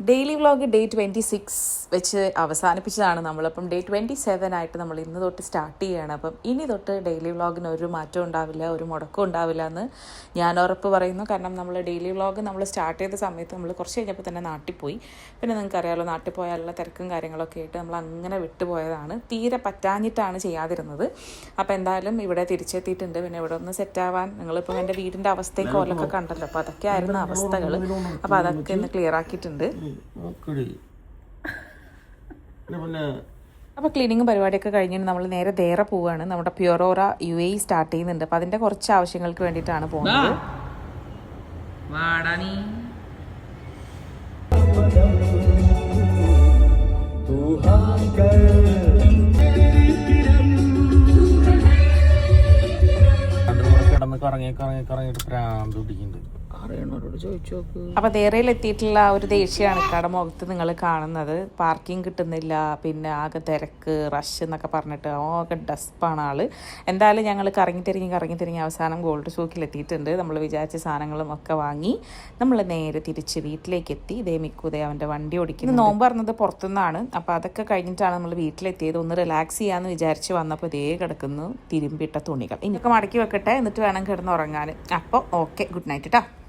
Daily vlog day 26 വെച്ച് അവസാനിപ്പിച്ചതാണ് നമ്മളപ്പം day 27 ആയിട്ട് നമ്മൾ ഇന്ന് തൊട്ട് സ്റ്റാർട്ട് ചെയ്യുകയാണ്. അപ്പം ഇനി തൊട്ട് ഡെയിലി വ്ളോഗിന് ഒരു മാറ്റം ഉണ്ടാവില്ല, ഒരു മുടക്കം ഉണ്ടാവില്ല എന്ന് ഞാൻ ഉറപ്പ് പറയുന്നു. കാരണം നമ്മൾ ഡെയിലി വ്ളോഗ് നമ്മൾ സ്റ്റാർട്ട് ചെയ്ത സമയത്ത് നമ്മൾ കുറച്ച് കഴിഞ്ഞപ്പോൾ തന്നെ നാട്ടിൽ പോയി. പിന്നെ നിങ്ങൾക്കറിയാമല്ലോ, നാട്ടിൽ പോയാലുള്ള തിരക്കും കാര്യങ്ങളൊക്കെ ആയിട്ട് നമ്മൾ അങ്ങനെ വിട്ടുപോയതാണ്. തീരെ പറ്റാഞ്ഞിട്ടാണ് ചെയ്യാതിരുന്നത്. അപ്പോൾ എന്തായാലും ഇവിടെ തിരിച്ചെത്തിയിട്ടുണ്ട്. പിന്നെ ഇവിടെ ഒന്ന് സെറ്റാവാൻ നിങ്ങളിപ്പം എൻ്റെ വീടിൻ്റെ അവസ്ഥയും കോലൊക്കെ കണ്ടല്ലോ. അപ്പോൾ അതൊക്കെ ആയിരുന്നു അവസ്ഥകൾ. അപ്പോൾ അതൊക്കെ ഒന്ന് ക്ലിയർ ആക്കിയിട്ടുണ്ട്. അപ്പോൾ ക്ലീനിങ്ങും പരിപാടിയൊക്കെ കഴിഞ്ഞിട്ട് നമ്മൾ നേരെ ദേറെ പോവുകയാണ്. നമ്മുടെ പ്യൂറോറ UAE സ്റ്റാർട്ട് ചെയ്യുന്നുണ്ട്. അപ്പോൾ അതിൻ്റെ കുറച്ച് ആവശ്യങ്ങൾക്ക് വേണ്ടിയിട്ടാണ് പോകുന്നത്. അപ്പൊ ദേറയിൽ എത്തിയിട്ടുള്ള ഒരു ദേഷ്യമാണ് ഇക്കാടെ മുഖത്ത് നിങ്ങൾ കാണുന്നത്. പാർക്കിംഗ് കിട്ടുന്നില്ല, പിന്നെ ആകെ തിരക്ക്, റഷ് എന്നൊക്കെ പറഞ്ഞിട്ട് ആകെ ഡസ്പാണ് ആള്. എന്തായാലും ഞങ്ങൾ കറങ്ങി തിരിഞ്ഞ് അവസാനം ഗോൾഡ് സൂക്കിൽ എത്തിയിട്ടുണ്ട്. നമ്മൾ വിചാരിച്ച സാധനങ്ങളും ഒക്കെ വാങ്ങി നമ്മൾ നേരെ തിരിച്ച് വീട്ടിലേക്ക് എത്തി. ഇതേ മിക്കുതേ അവൻ്റെ വണ്ടി ഓടിക്കുന്നു. നോമ്പ് പറഞ്ഞത് പുറത്തുനിന്നാണ്. അപ്പോൾ അതൊക്കെ കഴിഞ്ഞിട്ടാണ് നമ്മൾ വീട്ടിലെത്തിയത്. ഒന്ന് റിലാക്സ് ചെയ്യാമെന്ന് വിചാരിച്ച് വന്നപ്പോൾ ഇതേ കിടക്കുന്നു തിരുമ്പിട്ട തുണികൾ. ഇനിയൊക്കെ മടക്കി വെക്കട്ടെ, എന്നിട്ട് വേണം കിടന്നുറങ്ങാൻ. അപ്പോൾ ഓക്കെ, ഗുഡ് നൈറ്റ് കേട്ടോ.